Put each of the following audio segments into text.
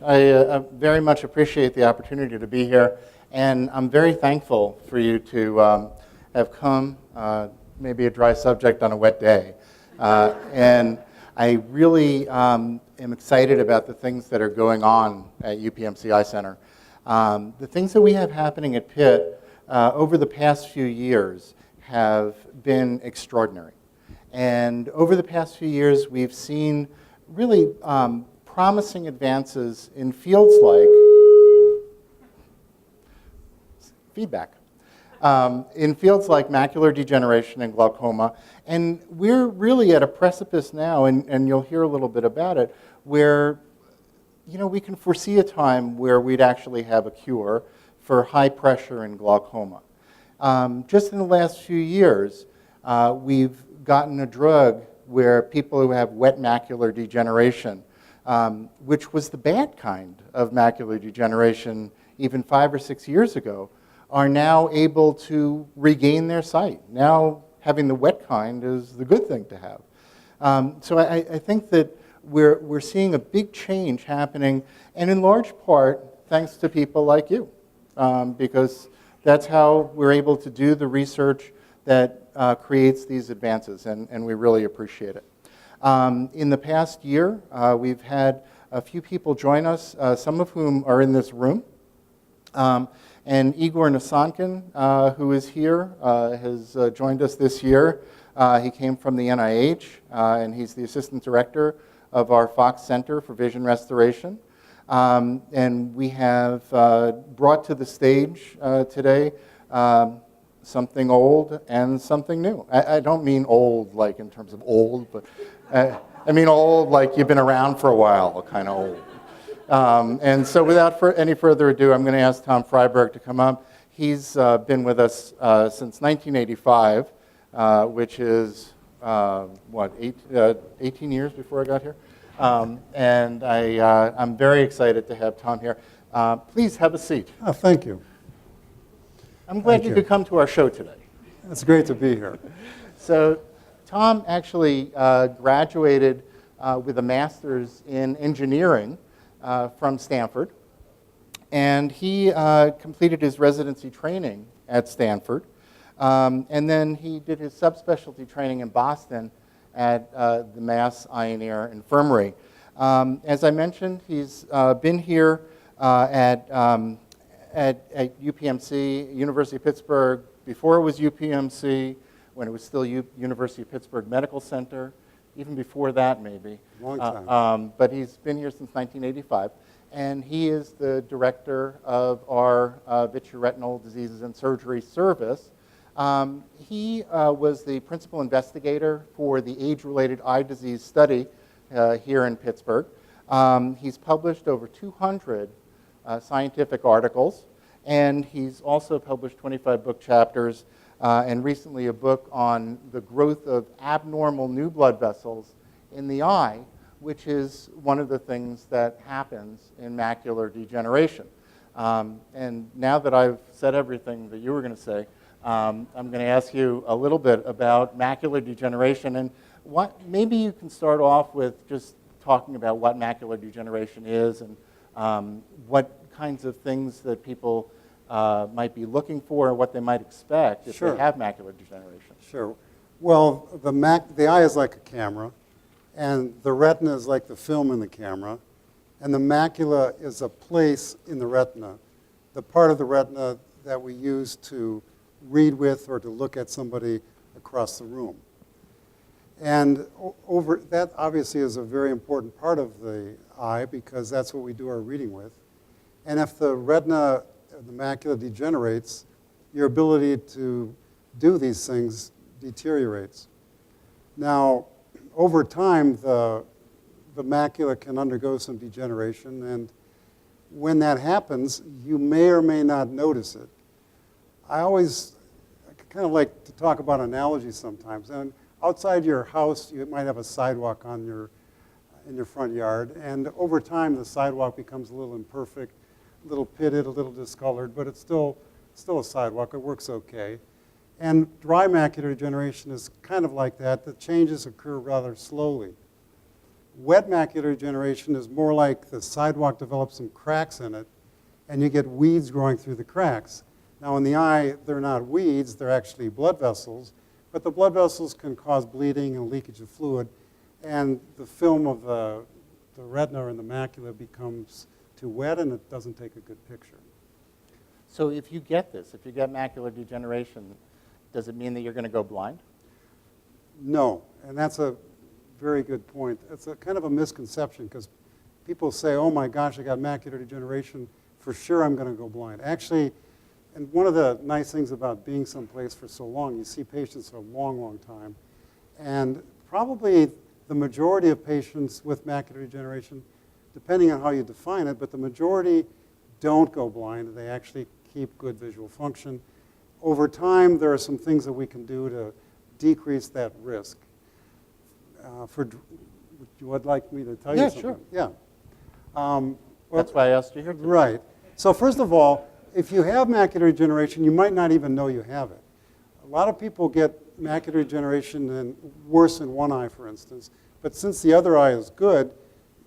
I very much appreciate the opportunity to be here, and I'm very thankful for you to have come, maybe a dry subject on a wet day. And I really am excited about the things that are going on at UPMC Eye Center. The things that we have happening at Pitt over the past few years have been extraordinary. And over the past few years, we've seen really promising advances in fields like macular degeneration and glaucoma. And we're really at a precipice now, and you'll hear a little bit about it, where we can foresee a time where we'd actually have a cure for high pressure and glaucoma. Just in the last few years, we've gotten a drug where people who have wet macular degeneration, which was the bad kind of macular degeneration even 5 or 6 years ago, are now able to regain their sight. Now having the wet kind is the good thing to have. So I think that we're seeing a big change happening, and in large part thanks to people like you, because that's how we're able to do the research that creates these advances, and we really appreciate it. In the past year, we've had a few people join us, some of whom are in this room. And Igor Nasankin, who is here, has joined us this year. He came from the NIH, and he's the assistant director of our Fox Center for Vision Restoration. And we have brought to the stage today something old and something new. I don't mean old like in terms of old, but I mean old like you've been around for a while, kind of old. And so without any further ado, I'm going to ask Tom Freiburg to come up. He's been with us since 1985, which is, 18 years before I got here? And I'm very excited to have Tom here. Please have a seat. Oh, thank you. I'm glad you could come to our show today. It's great to be here. So Tom actually graduated with a master's in engineering from Stanford. And he completed his residency training at Stanford. And then he did his subspecialty training in Boston at the Mass Eye and Ear Infirmary. As I mentioned, he's been here at UPMC, University of Pittsburgh, before it was UPMC, when it was still University of Pittsburgh Medical Center, even before that maybe. Long time. But he's been here since 1985, and he is the director of our vitreoretinal diseases and surgery service. He was the principal investigator for the age-related eye disease study here in Pittsburgh. He's published over 200 scientific articles, and he's also published 25 book chapters, and recently a book on the growth of abnormal new blood vessels in the eye, which is one of the things that happens in macular degeneration. And now that I've said everything that you were going to say, I'm going to ask you a little bit about macular degeneration, and maybe you can start off with just talking about what macular degeneration is and what kinds of things that people might be looking for and what they might expect if they have macular degeneration. Sure. Well, the eye is like a camera, and the retina is like the film in the camera, and the macula is a place in the retina, the part of the retina that we use to read with or to look at somebody across the room. And that obviously is a very important part of the eye because that's what we do our reading with. And if the retina, the macula degenerates, your ability to do these things deteriorates. Now, over time, the macula can undergo some degeneration, and when that happens, you may or may not notice it. I kind of like to talk about analogies sometimes. And outside your house, you might have a sidewalk in your front yard, and over time, the sidewalk becomes a little imperfect, a little pitted, a little discolored, but it's still a sidewalk. It works okay. And dry macular degeneration is kind of like that. The changes occur rather slowly. Wet macular degeneration is more like the sidewalk develops some cracks in it, and you get weeds growing through the cracks. Now, in the eye, they're not weeds, they're actually blood vessels, but the blood vessels can cause bleeding and leakage of fluid, and the film of the retina and the macula becomes too wet, and it doesn't take a good picture. So if you get this, if you get macular degeneration, does it mean that you're going to go blind? No, and that's a very good point. It's a kind of a misconception because people say, oh my gosh, I got macular degeneration, for sure I'm going to go blind. Actually, and one of the nice things about being someplace for so long, you see patients for a long, long time, and probably the majority of patients with macular degeneration, depending on how you define it, but the majority don't go blind. They actually keep good visual function. Over time, there are some things that we can do to decrease that risk. Would you like me to tell you something? Sure. Yeah. Well, That's why I asked you here today. right. So first of all, if you have macular degeneration, you might not even know you have it. A lot of people get macular degeneration and worse in one eye, for instance. But since the other eye is good,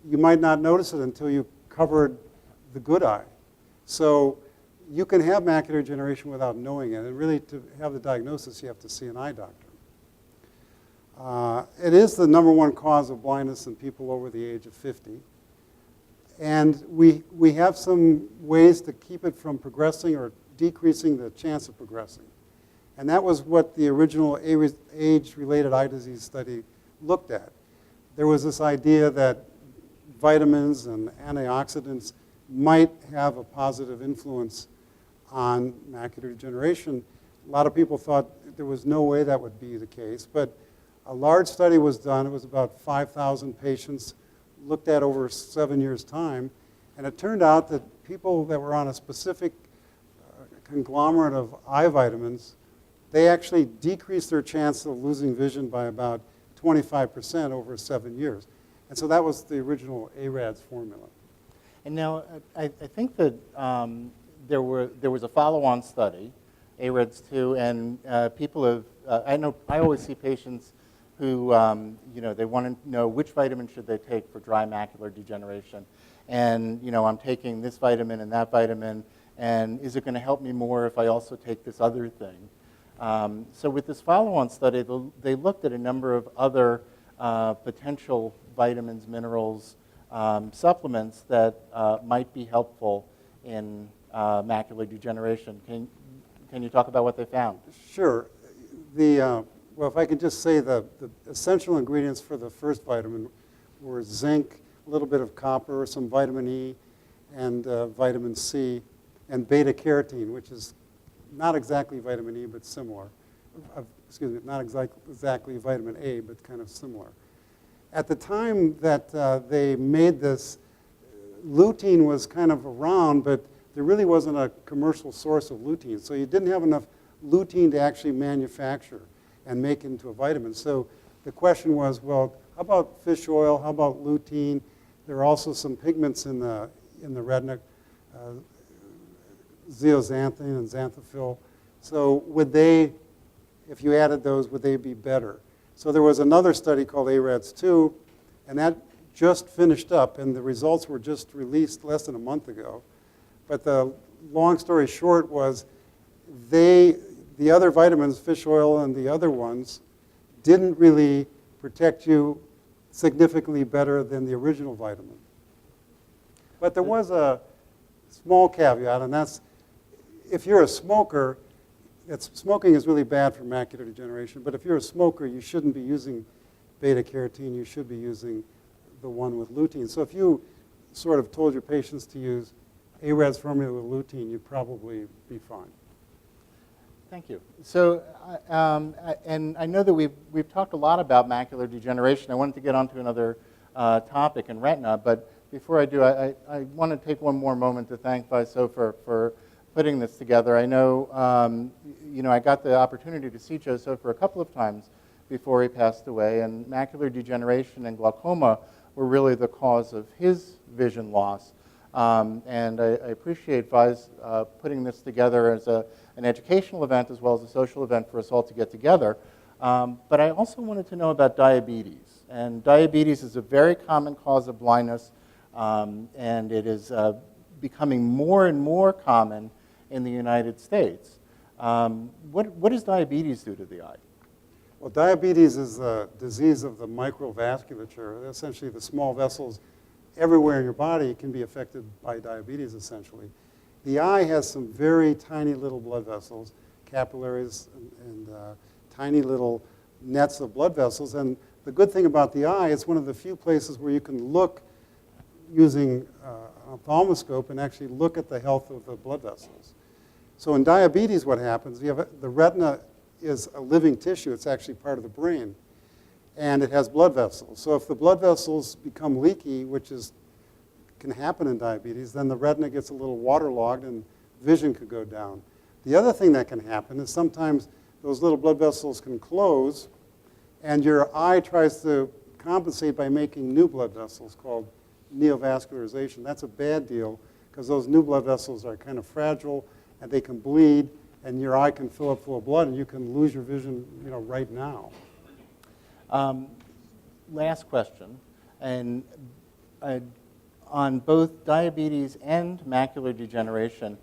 you might not notice it until you covered the good eye. So you can have macular degeneration without knowing it. And really, to have the diagnosis, you have to see an eye doctor. It is the #1 cause of blindness in people over the age of 50. And we have some ways to keep it from progressing or decreasing the chance of progressing. And that was what the original age-related eye disease study looked at. There was this idea that vitamins and antioxidants might have a positive influence on macular degeneration. A lot of people thought there was no way that would be the case, but a large study was done. It was about 5,000 patients looked at over 7 years' time, and it turned out that people that were on a specific conglomerate of eye vitamins, they actually decreased their chance of losing vision by about 25% over 7 years. And so that was the original ARADS formula. And now I think that there was a follow-on study, AREDS 2, and people have, I always see patients who, they want to know which vitamin should they take for dry macular degeneration. And, I'm taking this vitamin and that vitamin, and is it going to help me more if I also take this other thing? So with this follow-on study, they looked at a number of other potential vitamins, minerals, supplements that might be helpful in macular degeneration. Can you talk about what they found? Sure. Well, if I could just say the essential ingredients for the first vitamin were zinc, a little bit of copper, some vitamin E, and vitamin C, and beta-carotene, which is not exactly vitamin E, but similar. Excuse me, not exactly vitamin A, but kind of similar. At the time that they made this, lutein was kind of around, but there really wasn't a commercial source of lutein. So you didn't have enough lutein to actually manufacture and make into a vitamin. So the question was, well, how about fish oil? How about lutein? There are also some pigments in the retina, zeaxanthin and xanthophyll. So would they, if you added those, would they be better? So there was another study called ARADS 2, and that just finished up, and the results were just released less than a month ago. But the long story short was the other vitamins, fish oil and the other ones, didn't really protect you significantly better than the original vitamin. But there was a small caveat, and that's if you're a smoker, smoking is really bad for macular degeneration, but if you're a smoker, you shouldn't be using beta-carotene. You should be using the one with lutein. So if you sort of told your patients to use ARADS formula with lutein, you'd probably be fine. Thank you. So, and I know that we've talked a lot about macular degeneration. I wanted to get onto another topic in retina, but before I do, I want to take one more moment to thank Soffer for putting this together. I know, I got the opportunity to see Joe Soffer a couple of times before he passed away, and macular degeneration and glaucoma were really the cause of his vision loss. And I appreciate Vi's putting this together as an educational event as well as a social event for us all to get together. But I also wanted to know about diabetes. And diabetes is a very common cause of blindness, and it is becoming more and more common in the United States. What does diabetes do to the eye? Well, diabetes is a disease of the microvasculature. Essentially, the small vessels everywhere in your body can be affected by diabetes, essentially. The eye has some very tiny little blood vessels, capillaries, and tiny little nets of blood vessels. And the good thing about the eye, it's one of the few places where you can look using an ophthalmoscope and actually look at the health of the blood vessels. So in diabetes, what happens, you have the retina is a living tissue. It's actually part of the brain. And it has blood vessels. So if the blood vessels become leaky, which can happen in diabetes, then the retina gets a little waterlogged and vision could go down. The other thing that can happen is sometimes those little blood vessels can close, and your eye tries to compensate by making new blood vessels called neovascularization. That's a bad deal because those new blood vessels are kind of fragile and they can bleed, and your eye can fill up full of blood, and you can lose your vision, right now. Last question, and on both diabetes and macular degeneration,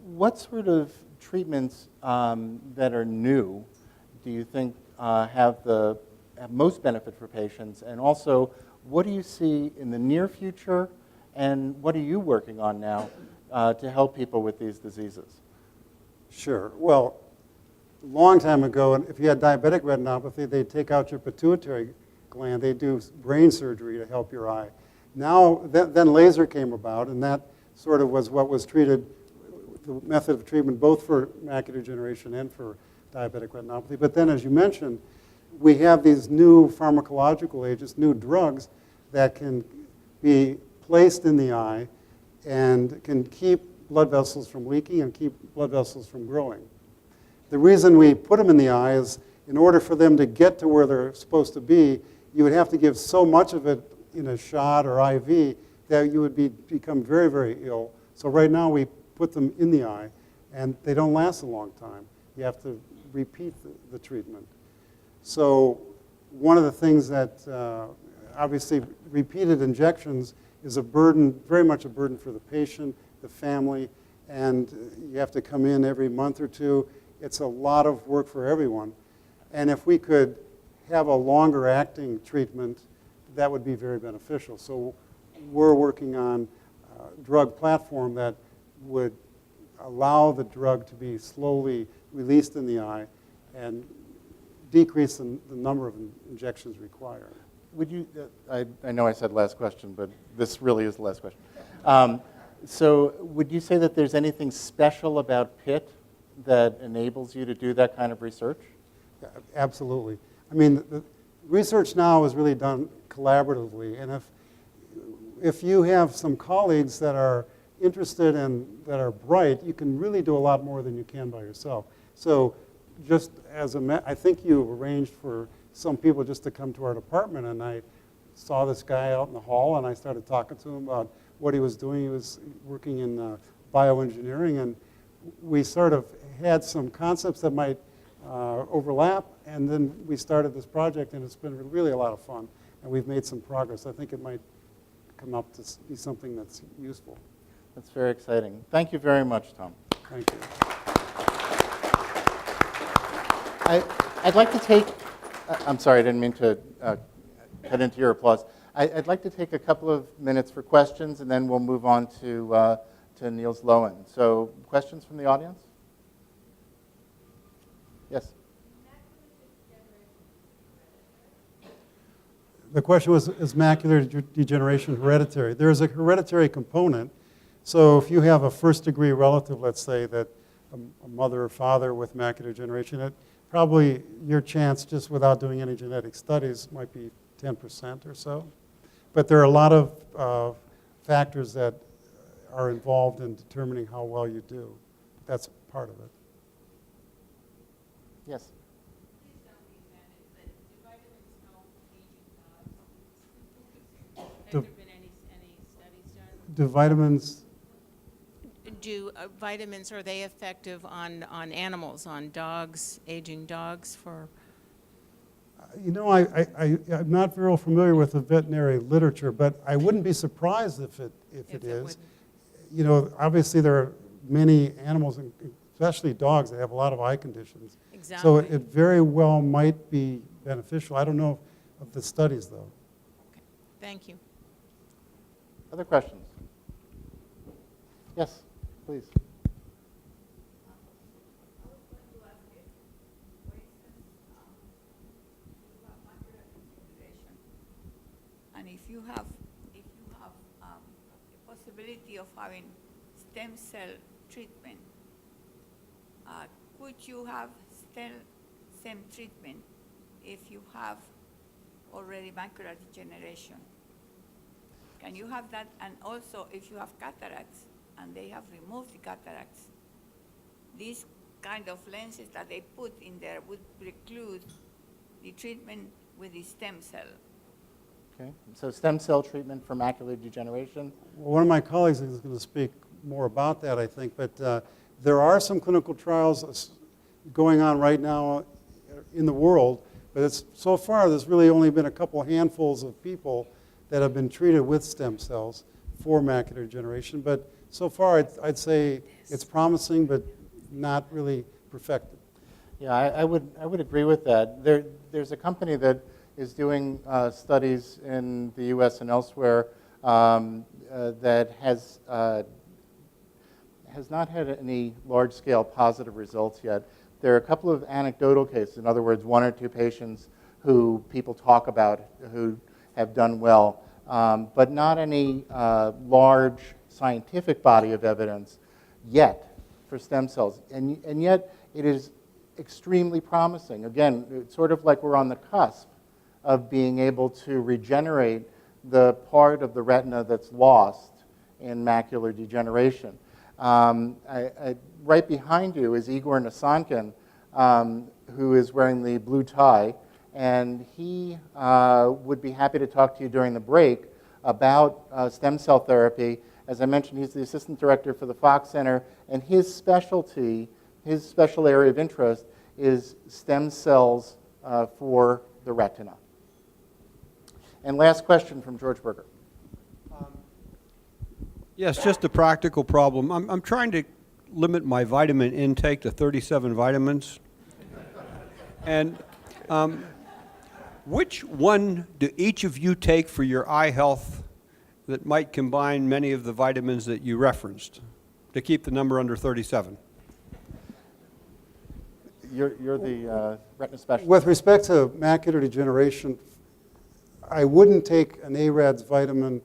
what sort of treatments that are new do you think have most benefit for patients? And also, what do you see in the near future, and what are you working on now to help people with these diseases? Sure. Well, a long time ago, if you had diabetic retinopathy, they'd take out your pituitary gland. They'd do brain surgery to help your eye. Now, then laser came about, and that sort of was what was treated, the method of treatment both for macular degeneration and for diabetic retinopathy. But then, as you mentioned, we have these new pharmacological agents, new drugs that can be placed in the eye and can keep blood vessels from leaking and keep blood vessels from growing. The reason we put them in the eye is in order for them to get to where they're supposed to be, you would have to give so much of it in a shot or IV that you would become very, very ill. So right now we put them in the eye, and they don't last a long time. You have to repeat the treatment. So one of the things that obviously repeated injections is a burden, very much a burden for the patient, the family, and you have to come in every month or two. It's a lot of work for everyone. And if we could have a longer acting treatment, that would be very beneficial. So we're working on a drug platform that would allow the drug to be slowly released in the eye and decrease the number of injections required. Would you, I know I said last question, but this really is the last question. So would you say that there's anything special about PIT that enables you to do that kind of research? Yeah, absolutely. I mean, the research now is really done collaboratively, and if you have some colleagues that are interested and that are bright, you can really do a lot more than you can by yourself. So just as I think you arranged for some people just to come to our department, and I saw this guy out in the hall, and I started talking to him about what he was doing. He was working in bioengineering, and we sort of had some concepts that might overlap, and then we started this project, and it's been really a lot of fun, and we've made some progress. I think it might come up to be something that's useful. That's very exciting. Thank you very much, Tom. Thank you. I'd like to take, I'm sorry, I didn't mean to cut into your applause. I'd like to take a couple of minutes for questions, and then we'll move on to Niels Lowen. So questions from the audience? Yes? The question was, is macular degeneration hereditary? There is a hereditary component. So if you have a first-degree relative, let's say, that a mother or father with macular degeneration, probably your chance, just without doing any genetic studies, might be 10% or so. But there are a lot of factors that are involved in determining how well you do. That's part of it. Yes? Please don't be offended, but do vitamins help aging dogs? Have there been any studies done? Do vitamins? Do vitamins, are they effective on animals, on dogs, aging dogs for You know, I'm not very familiar with the veterinary literature, but I wouldn't be surprised if it is. You know, obviously there are many animals, especially dogs, that have a lot of eye conditions. Exactly. So it very well might be beneficial. I don't know of the studies, though. Okay. Thank you. Other questions? Yes, please. And if you have the possibility of having stem cell treatment, could you have stem treatment if you have already macular degeneration? Can you have that? And also, if you have cataracts and they have removed the cataracts, these kind of lenses that they put in there would preclude the treatment with the stem cell. Okay, so stem cell treatment for macular degeneration. Well, one of my colleagues is going to speak more about that, I think, but there are some clinical trials going on right now in the world, but so far there's really only been a couple handfuls of people that have been treated with stem cells for macular degeneration, but so far I'd say it's promising, but not really perfected. Yeah, I would agree with that. There's a company that is doing studies in the U.S. and elsewhere that has not had any large-scale positive results yet. There are a couple of anecdotal cases, in other words, one or two patients who people talk about who have done well, but not any large scientific body of evidence yet for stem cells. And yet it is extremely promising. Again, it's sort of like we're on the cusp of being able to regenerate the part of the retina that's lost in macular degeneration. Right behind you is Igor Nasankin, who is wearing the blue tie, and he would be happy to talk to you during the break about stem cell therapy. As I mentioned, he's the assistant director for the Fox Center, and his specialty, his special area of interest is stem cells for the retina. And last question from George Berger. Yes, just a practical problem. I'm trying to limit my vitamin intake to 37 vitamins. And which one do each of you take for your eye health that might combine many of the vitamins that you referenced to keep the number under 37? You're the retina specialist. With respect to macular degeneration, I wouldn't take an ARADS vitamin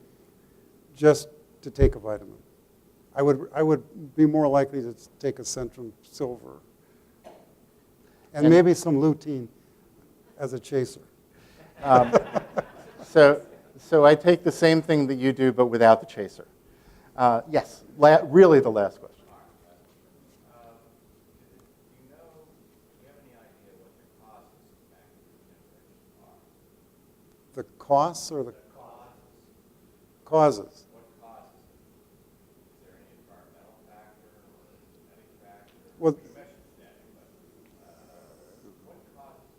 just to take a vitamin. I would be more likely to take a Centrum Silver and maybe some lutein as a chaser. So I take the same thing that you do, but without the chaser. Yes, really the last question. The costs or the causes? What causes it? Is there any environmental factor or genetic factor? Well, You mentioned genetic, but what causes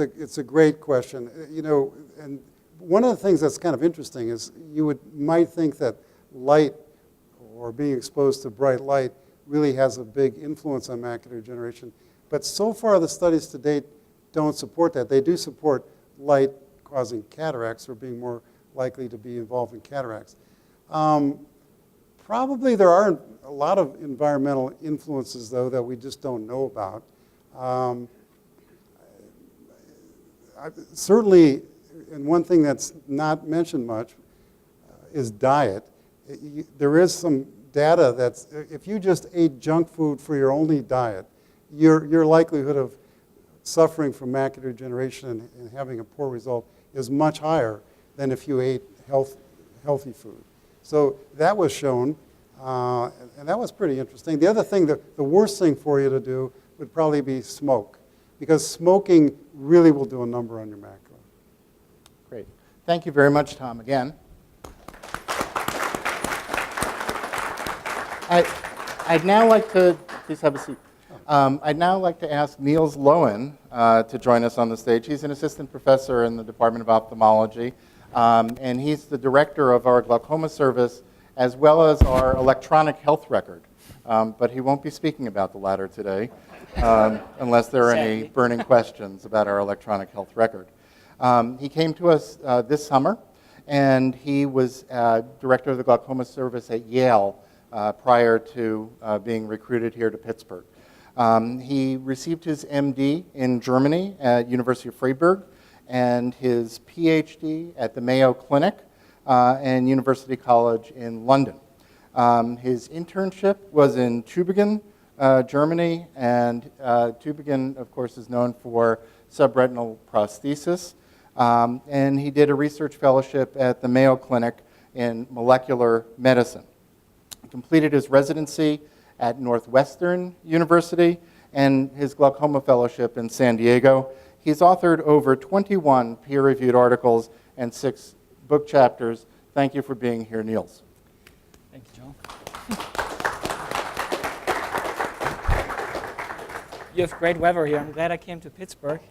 it? it's a great question. You know, and one of the things that's kind of interesting is you might think that light or being exposed to bright light really has a big influence on macular degeneration. But so far the studies to date don't support that. They do support light causing cataracts or being more likely to be involved in cataracts. Probably there are a lot of environmental influences, though, that we just don't know about. Certainly, and one thing that's not mentioned much is diet. There is some data that's, if you just ate junk food for your only diet, your likelihood of suffering from macular degeneration and having a poor result is much higher than if you ate healthy food. So that was shown, and that was pretty interesting. The other thing, the worst thing for you to do would probably be smoke, because smoking really will do a number on your macula. Great. Thank you very much, Tom, again. I'd now like to, please have a seat. I'd now like to ask Niels Lowen to join us on the stage. He's an assistant professor in the Department of Ophthalmology, and he's the director of our glaucoma service as well as our electronic health record. But he won't be speaking about the latter today unless there are any burning questions about our electronic health record. He came to us this summer, and he was director of the glaucoma service at Yale prior to being recruited here to Pittsburgh. He received his MD in Germany at University of Freiburg and his PhD at the Mayo Clinic and University College in London. His internship was in Tübingen, Germany, and Tübingen, of course, is known for subretinal prosthesis. And he did a research fellowship at the Mayo Clinic in molecular medicine. He completed his residency at Northwestern University and his glaucoma fellowship in San Diego. He's authored over 21 peer-reviewed articles and 6 book chapters. Thank you for being here, Niels. Thank you, John. You have great weather here. I'm glad I came to Pittsburgh.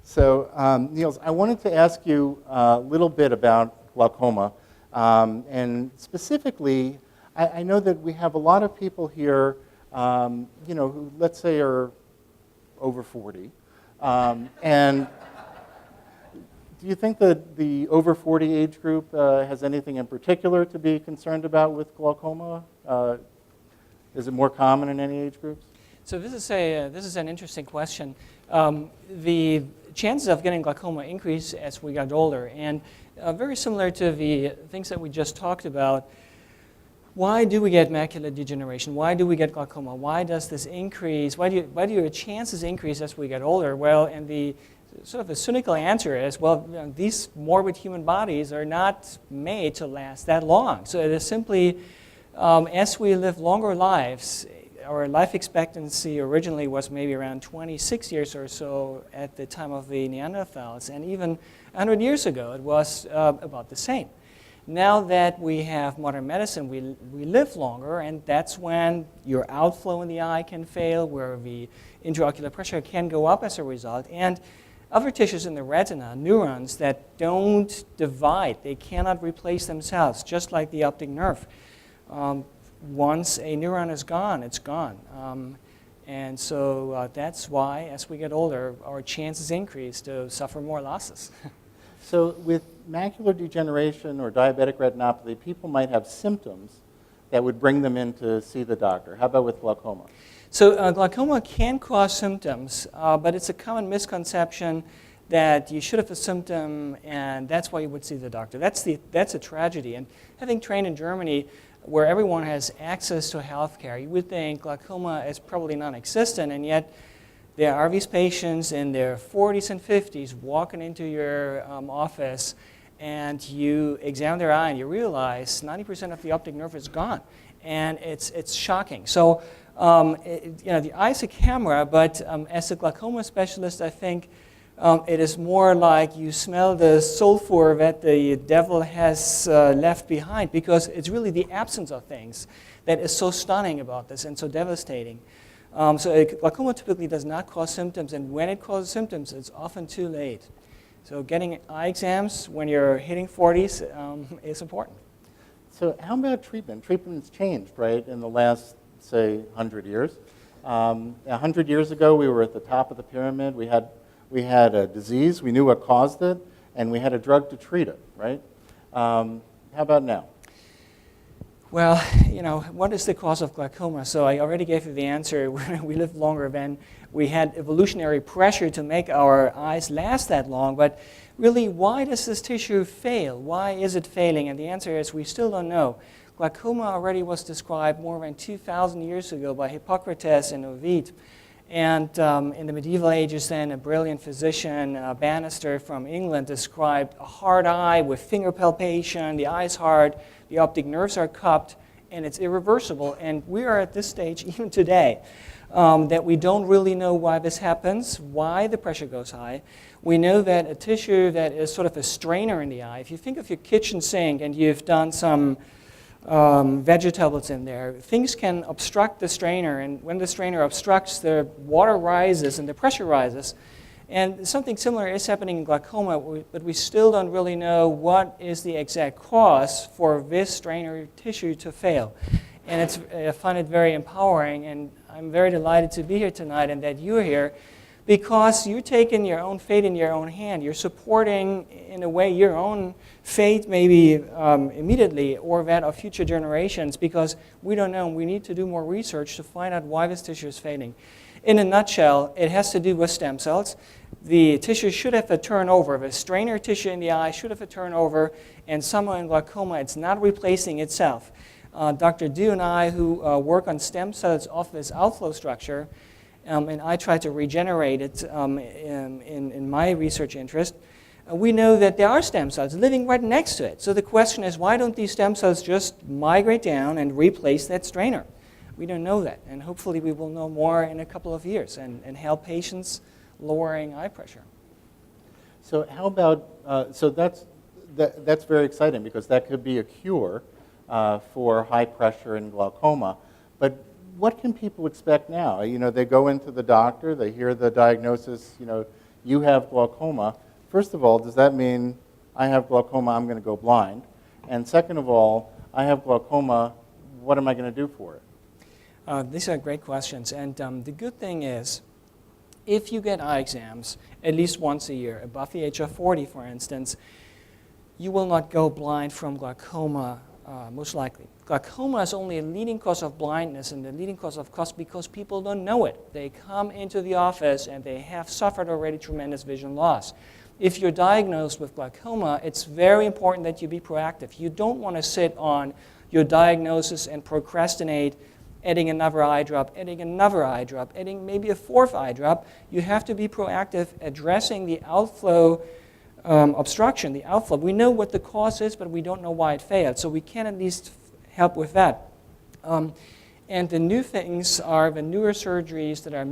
So, Niels, I wanted to ask you a little bit about glaucoma. And specifically, I know that we have a lot of people here, who, let's say, are over 40. And do you think that the over 40 age group has anything in particular to be concerned about with glaucoma? Is it more common in any age groups? So this is an interesting question. The chances of getting glaucoma increase as we got older, and very similar to the things that we just talked about. Why do we get macular degeneration? Why do we get glaucoma? Why does this increase? Why do your chances increase as we get older? Well, and the sort of a cynical answer is, well, these morbid human bodies are not made to last that long. So it is simply, as we live longer lives, our life expectancy originally was maybe around 26 years or so at the time of the Neanderthals, and even 100 years ago it was about the same. Now that we have modern medicine, we live longer, and that's when your outflow in the eye can fail, where the intraocular pressure can go up as a result, and other tissues in the retina, neurons that don't divide, they cannot replace themselves, just like the optic nerve. Once a neuron is gone, it's gone. And so that's why, as we get older, our chances increase to suffer more losses. So with macular degeneration or diabetic retinopathy, people might have symptoms that would bring them in to see the doctor. How about with glaucoma? So glaucoma can cause symptoms, but it's a common misconception that you should have a symptom and that's why you would see the doctor. That's a tragedy. And having trained in Germany, where everyone has access to health care, you would think glaucoma is probably non-existent, and yet there are these patients in their 40s and 50s walking into your office, and you examine their eye and you realize 90% of the optic nerve is gone, and it's shocking. So the eye is a camera, but as a glaucoma specialist, I think it is more like you smell the sulfur that the devil has left behind, because it's really the absence of things that is so stunning about this and so devastating. So glaucoma typically does not cause symptoms, and when it causes symptoms, it's often too late. So getting eye exams when you're hitting 40s is important. So how about treatment? Treatment's changed, right, in the last, say, 100 years. 100 years ago, we were at the top of the pyramid. We had a disease, we knew what caused it, and we had a drug to treat it, right? How about now? Well, what is the cause of glaucoma? So I already gave you the answer. We live longer than we had evolutionary pressure to make our eyes last that long. But really, why does this tissue fail? Why is it failing? And the answer is we still don't know. Glaucoma already was described more than 2,000 years ago by Hippocrates and Ovid. And in the medieval ages then, a brilliant physician, Bannister from England, described a hard eye with finger palpation, the eye is hard, the optic nerves are cupped, and it's irreversible. And we are at this stage, even today, that we don't really know why this happens, why the pressure goes high. We know that a tissue that is sort of a strainer in the eye, if you think of your kitchen sink and you've done some vegetables in there. Things can obstruct the strainer, and when the strainer obstructs, the water rises and the pressure rises. And something similar is happening in glaucoma, but we still don't really know what is the exact cause for this strainer tissue to fail. And I find it very empowering, and I'm very delighted to be here tonight and that you're here, because you're taking your own fate in your own hand. You're supporting, in a way, your own fate maybe immediately, or that of future generations, because we don't know, and we need to do more research to find out why this tissue is fading. In a nutshell, it has to do with stem cells. The tissue should have a turnover. The strainer tissue in the eye should have a turnover, and somehow in glaucoma, it's not replacing itself. Dr. Du and I, who work on stem cells off this outflow structure, and I try to regenerate it in my research interest, we know that there are stem cells living right next to it. So the question is, why don't these stem cells just migrate down and replace that strainer? We don't know that, and hopefully we will know more in a couple of years and help patients lowering eye pressure. So how about, so that's very exciting, because that could be a cure for high pressure and glaucoma. But what can people expect now? You know, they go into the doctor, they hear the diagnosis, you know, you have glaucoma. First of all, does that mean I have glaucoma, I'm going to go blind? And second of all, I have glaucoma, what am I going to do for it? These are great questions. And the good thing is, if you get eye exams at least once a year, above the age of 40, for instance, you will not go blind from glaucoma, most likely. Glaucoma is only a leading cause of blindness and the leading cause of cost because people don't know it. They come into the office and they have suffered already tremendous vision loss. If you're diagnosed with glaucoma, it's very important that you be proactive. You don't want to sit on your diagnosis and procrastinate, adding another eye drop, adding another eye drop, adding maybe a fourth eye drop. You have to be proactive, addressing the outflow obstruction, the outflow. We know what the cause is, but we don't know why it failed. So we can at least help with that. And the new things are the newer surgeries that are